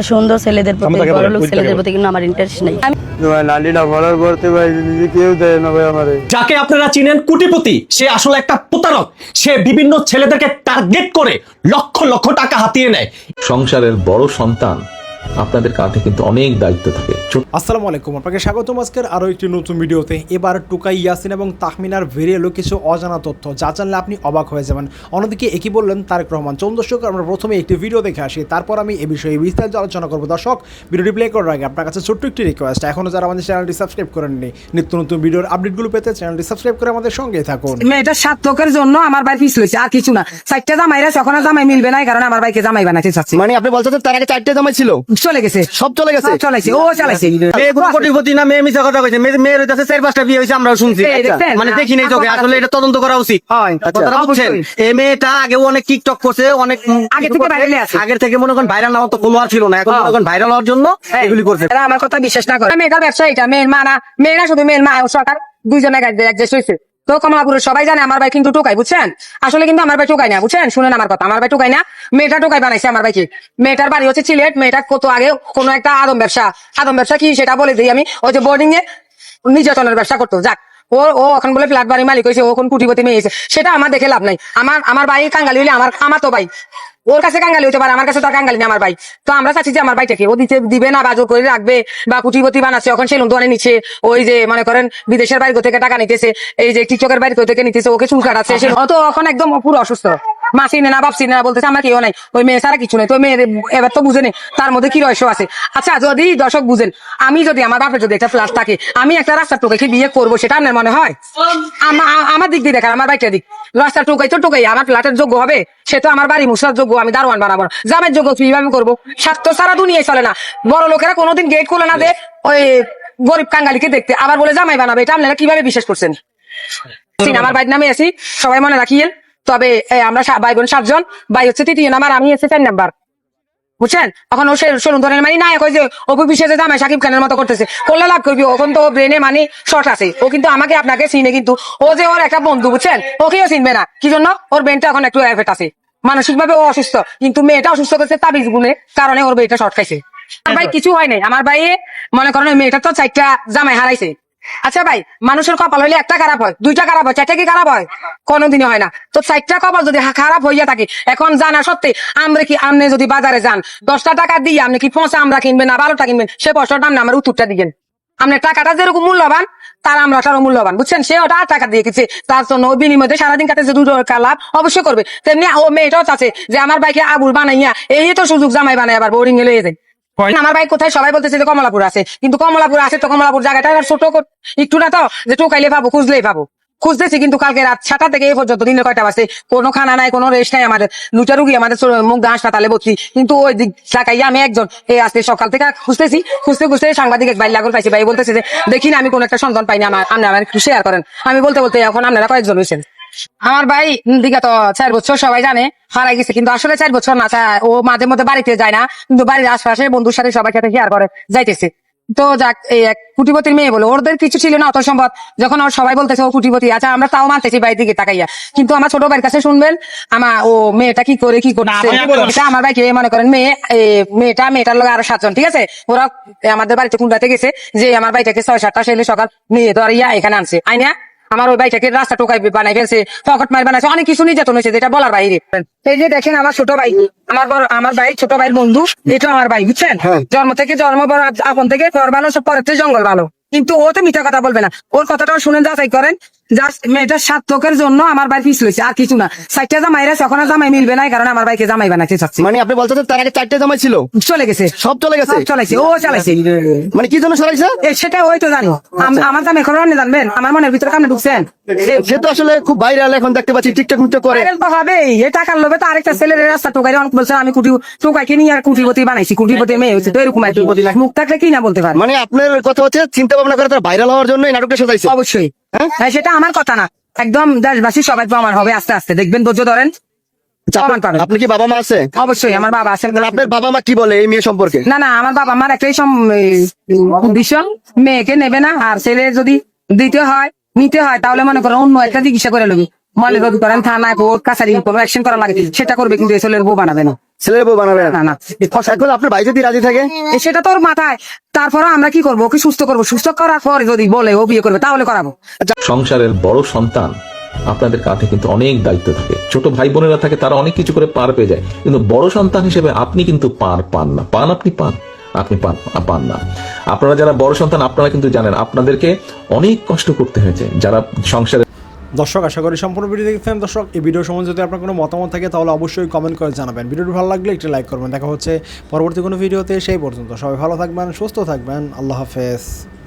সুন্দর ছেলেদের প্রতি, বড়লোক ছেলেদের প্রতি কিন্তু আমার ইন্টারেস্ট নেই। যাকে আপনারা চিনেন কোটিপতি, সে আসলে একটা প্রতারক। সে বিভিন্ন ছেলেদেরকে টার্গেট করে লক্ষ লক্ষ টাকা হাতিয়ে নেয়। সংসারের বড় সন্তান, আপনাদের কাঁধে কিন্তু অনেক দায়িত্ব থাকে। আসসালামু আলাইকুম, আপনাকে স্বাগতম আজকের আরও একটি নতুন ভিডিওতে। এবার টুকাই ইয়াসিন এবং তাহমিনার বেরিয়ে এলো কিছু অজানা তথ্য, যা জানলে আপনি অবাক হয়ে যাবেন। অন্যদিকে একই বললেন তারেক রহমান। চলুন দর্শক, আমরা প্রথমে একটি ভিডিও দেখে আসি, তারপর আমি এ বিষয়ে বিস্তারিত আলোচনা করবো। দর্শক, ভিডিওটি প্লে করার আগে আপনার কাছে ছোট্ট একটি রিকোয়েস্ট, এখনও যারা আমাদের চ্যানেলটি সাবস্ক্রাইব করেননি, নিত্য নতুন ভিডিওর আপডেটগুলো পেতে চ্যানেলটি সাবস্ক্রাইব করে আমাদের সঙ্গে থাকুন। মেয়েটার স্বার্থকের জন্য আমার ভাই পিছ লইছে, আর কিছু না। চারটা জামাইরা যখন জামাই মিলবে না, কারণ আমার ভাইকে জামাই বানাতে চাচ্ছি। মানে আপনি বলছেন তার আগে 4টে জামাই ছিল, চলে গেছে, সব চলে গেছে, চলাইছে, ও চালাইছে। মেয়ে কোনো কোটিপতি না, মেয়ে মিথ্যা কথা কইছে। মেয়ের কাছে 4-5টা বিয়ে হয়েছে, আমরাও শুনছি। মানে দেখি নাই তোকে, আসলে এটা তদন্ত করা উচিত। কথাটা বুঝছেন? এই মেয়েটা আগেও অনেক টিকটক করছে, অনেক আগে থেকে ভাইরালে আছে। আগের থেকে মনে করেন ভাইরাল না হওয়ার তো ফলোয়ার ছিল না, এখন মনে করেন ভাইরাল হওয়ার জন্য এগুলি করছে। এরা আমার কথা বিশ্বাস না করে। মেয়েটার ব্যবসা এটা, মেয়ের মা না, মেয়েরা শুধু মেয়ের মা ও সরকার দুইজনে অ্যাডজাস্ট হয়েছে। তো কমলাপুরের সবাই জানে আমার ভাই কিন্তু টোকাই, বুঝছেন? আসলে কিন্তু আমার ভাই টোকাই না, বুঝছেন? শুনেন আমার কথা, আমার ভাই টোকাই না, মেয়েটা টোকাই বানাইছে আমার ভাইকে। মেয়েটার বাড়ি হচ্ছে সিলেট। মেয়েটা কত আগে কোনো একটা আদম ব্যবসা কি সেটা বলে দিই আমি। ওই যে বোর্ডিং এ নির্যাতনের ব্যবসা করতো, যাক ও এখন বলে ফ্ল্যাট বাড়ি মালিক হয়েছে, ও এখন কুটিপতি মেয়ে হয়েছে। সেটা আমার দেখে লাভ নাই। আমার ভাই কাঙ্গালি হইলে আমার তো ভাই, ওর কাছে কাঙ্গালি হতে পারে, আমার কাছে তো কাঙ্গালি না আমার ভাই। তো আমরা চাচ্ছি যে আমার ভাইটাকে ও দিবে না, বাজর করে রাখবে, বা কুটিপতি বানাচ্ছে এখন সে লোন নিচ্ছে। ওই যে মনে করেন বিদেশের বাড়ি থেকে টাকা নিতেছে, এই যে টিকটকের বাড়ি থেকে নিতেছে, ওকে চুল কাটাচ্ছে। ও তো এখন একদম পুরো অসুস্থ, মাসি না বাপসি না বলতেছে আমার কেউ নাই, ওই মেয়ে ছাড়া কিছু নেই। তো মেয়ের এবার তো বুঝে নেই তার মধ্যে কি রহস্য আছে। আচ্ছা, যদি দর্শক বুঝেন, আমি যদি আমার বাপের যদি একটা ফ্ল্যাট থাকে, আমি একটা রাস্তার টোকাইকে বিয়ে করবো, সেটা আপনার মনে হয়? আমার দিক দিয়ে দেখার, আমার বাইকটা দিক, রাস্তার টোকাই তো টোকাই, আমার ফ্ল্যাটের যোগ্য হবে? সে তো আমার বাড়ি মুসার যোগ্য, আমি দারোয়ান বানাবো না। জামের যোগ্য কিভাবে করবো? স্বার্থ ছাড়া দুনিয়ায় চলে না। বড় লোকেরা কোনোদিন গেট খুলে না দে ওই গরিব কাঙ্গালিকে দেখতে, আবার বলে জামাই বানাবে। এটা আপনারা কিভাবে বিশ্বাস করছেন? আমার বাইর নামে আছি, সবাই মনে রাখিয়েন। তবে আমরা ভাই বোন 7 জন, ভাই হচ্ছে 3 নাম্বার, আমি হচ্ছে 4 নাম্বার, বুঝছেন? এখন ও শুনুন ধরেন মানে নায়ক, ওই যে অপু বিশ্বাসে জামাই সাকিব খানের মতো করতেছে, করলে লাভ করবি। ওখন তো ব্রেনে মানে শর্ট আছে, ও কিন্তু আমাকে আপনাকে চিনে, কিন্তু ও যে ওর একটা বন্ধু, বুঝছেন? ওকেও চিনবে না। কি জন্য? ওর ব্রেনটা এখন একটু এফেক্ট আছে, মানসিক ভাবে ও অসুস্থ, কিন্তু মেয়েটা অসুস্থ করছে তাবিজ গুণের কারণে ওর মেয়েটা শর্ট খাইছে। আমার ভাই কিছু হয় নাই, আমার ভাই মনে করেন ওই মেয়েটা তো 4টা জামাই হারাইছে। আচ্ছা ভাই, মানুষের কপাল হইলে একটা খারাপ হয়, 2টা খারাপ হয়, 4টা কি খারাপ হয়? কোনোদিনই হয় না। তো 4টা কপাল যদি খারাপ হইয়া থাকে, এখন জানা সত্ত্বে আমরা কি, আপনি যদি বাজারে যান 10টা টাকা দিয়ে আপনি কি পৌঁছা আমরা কিনবেন না 12টা কিনবেন, সে পয়সার দাম না আমার উত্তরটা দিবেন। আপনার টাকাটা যেরকম মূল্যবান, তার আমরা তারও মূল্যবান, বুঝছেন? সে ওটা টাকা দিয়ে গেছে, তার জন্য বিনিময়ে সারাদিন কাটেছে 2 টাকা লাভ অবশ্যই করবে। তেমনি ও মেয়েটাও চাচ্ছে যে আমার ভাইকে আবুল বানাইয়া এই তো সুযোগ জামাই বানাই আবার বোরিং এ লয়ে যায়। আমার ভাই কোথায়? সবাই বলতেছে যে কমলাপুর আছে, কিন্তু কমলাপুর আছে তো কমলাপুর জায়গাটা ছোট একটু না, তো যে টোকাইলে পাবো, খুঁজলেই পাবো। খুঁজতেছি, কিন্তু কালকে রাত 7টা থেকে এই পর্যন্ত দিনের কয়টা বাজে, কোনো খানা নাই, কোনো রেস্ট নাই। আমাদের 2টা রুগী আমাদের মুগদা হাসপাতালে ভর্তি, কিন্তু ওই দিক তাকাইয়া আমি একজন এই আজকে সকাল থেকে খুঁজতেছি। খুঁজতে সাংবাদিক এক ভাই লাগল পাইছি, ভাই বলতেছে যে দেখি না আমি কোন একটা সন্ধান পাইনি, আপনারা একটু শেয়ার করেন। আমি বলতে এখন আপনারা কয়েকজন হয়েছেন। আমার ভাই দিঘা তো 4 বছর সবাই জানে হারাই গেছে, কিন্তু আসলে 4 বছর না, ও মাঝে মধ্যে বাড়িতে যায় না, কিন্তু বাড়ির আশপাশে বন্ধুর সাথে সবাই সাথে শেয়ার করে যাইতেছে। তো যাক, এই এক কুটিপতির মেয়ে বলে, ওদের কিছু ছিল না অত সম্পদ, যখন ওর সবাই বলতেছে ও কুটিপতি। আচ্ছা, আমরা তাও মানতেছি বাইরের দিকে তাকাইয়া, কিন্তু আমার ছোট ভাইয়ের কাছে শুনবেন ও মেয়েটা কি করে কি করছে। এটা আমার ভাইকে মনে করেন মেয়েটার লোক আরো 7 জন, ঠিক আছে? ওরা আমাদের বাড়িতে কুন্ডাতে গেছে, যে আমার ভাইটাকে 6-7টা ছেলে সকাল নিয়ে ধরিয়া এখানে আনছে, আইনা আমার ওই ভাইটাকে রাস্তা টোকাই বানাই ফেলছে, পকেট মার বানাইছে, অনেক কিছু নির্যাতন হয়েছে, যেটা বলার বাইরে। এই যে দেখেন আমার ছোট ভাই, আমার ভাই ছোট ভাইয়ের বন্ধু, এটা আমার ভাই, বুঝছেন? জন্ম বড় আপন থেকে পর ভালো, সব পরের থেকে জঙ্গল ভালো, কিন্তু ও তো মিথ্যা কথা বলবে না। ওর কথাটাও শুনেন, যাচাই করেন। জাস্ট মেয়েটার স্বার্থকের জন্য আমার ভাই পিছ লইছে, আর কিছু না। 4টা জামাইরা যখন জামাই মিলবে না, কারণ আমার ভাইকে জামাই বানাইতে চাচ্ছি। মানে আপনি বলছেন তার আগে 4টে জামাই ছিল, চলে গেছে, সব চলে গেছে, চলাইছে, ও চালাইছে। মানে কি জন্য সরাইছে সেটা ওই তো জানি, আমার জামাই খবর আপনি জানবেন, আমার মনের ভিতরে কামনে ঢুকছেন। সে তো আসলে খুব ভাইরাল, এখন দেখতে পাচ্ছি টিকটক করে। হবে এই টাকার লোভে তো আরেকটা ছেলের রাস্তা টোকাই অনেক বলছে আমি টোকাইকে নিয়ে আর কুটিপতি বানাইছি, কুটিপতির মেয়ে হচ্ছে, তো এরকম মুখ থাকলে কি না বলতে পারে। মানে আপনার কথা হচ্ছে চিন্তা ভাবনা করে তার ভাইরাল হওয়ার জন্য এই নাটকটা সাজাইছে? অবশ্যই, হ্যাঁ, সেটা আমার কথা না, একদম দেশবাসী সবাই প্রমাণ হবে আস্তে আস্তে, দেখবেন, ধৈর্য ধরেন। আপনি কি বাবা মা আছে? অবশ্যই আমার বাবা আছেন। আপনার বাবা মা কি বলে এই মেয়ে সম্পর্কে? না, আমার বাবা মার একটাই ভীষণ, মেয়েকে নেবে না, আর ছেলে যদি নিতে হয় তাহলে মনে করেন অন্য একটা চিকিৎসা করে নেবে। মনে যদি করেন থানায় কোর্ট কাছারি কোনো অ্যাকশন করা লাগে সেটা করবে, কিন্তু ছেলের বউ বানাবে না। ছেলের বউ বানাবেন না না এখন আপনার ভাই যদি রাজি থাকে সেটা তোর মাথায়। তারপরে আমরা কি করবো? ওকে সুস্থ করবো, সুস্থ করার পরে যদি বলে ও বিয়ে করবে তাহলে করাবো। সংসারের বড় সন্তান আপনাদের কাঁধে কিন্তু অনেক দায়িত্ব থাকে। ছোট ভাই বোনেরা থাকে, তারা অনেক কিছু করে পার পেয়ে যায়, কিন্তু বড় সন্তান হিসেবে আপনি কিন্তু পান না। আপনি পান না। আপনারা যারা বড় সন্তান, আপনারা কিন্তু জানেন আপনাদেরকে অনেক কষ্ট করতে হয়েছে। যারা সংসারে দর্শক, আশা করি সম্পূর্ণ ভিডিও দেখছেন। দর্শক, এই ভিডিও সম্বন্ধে যদি আপনার কোনো মতামত থাকে তাহলে অবশ্যই কমেন্ট করে জানাবেন। ভিডিওটি ভালো লাগলে একটি লাইক করবেন। দেখা হচ্ছে পরবর্তী কোনো ভিডিওতে। সেই পর্যন্ত সবাই ভালো থাকবেন, সুস্থ থাকবেন। আল্লাহ হাফেজ।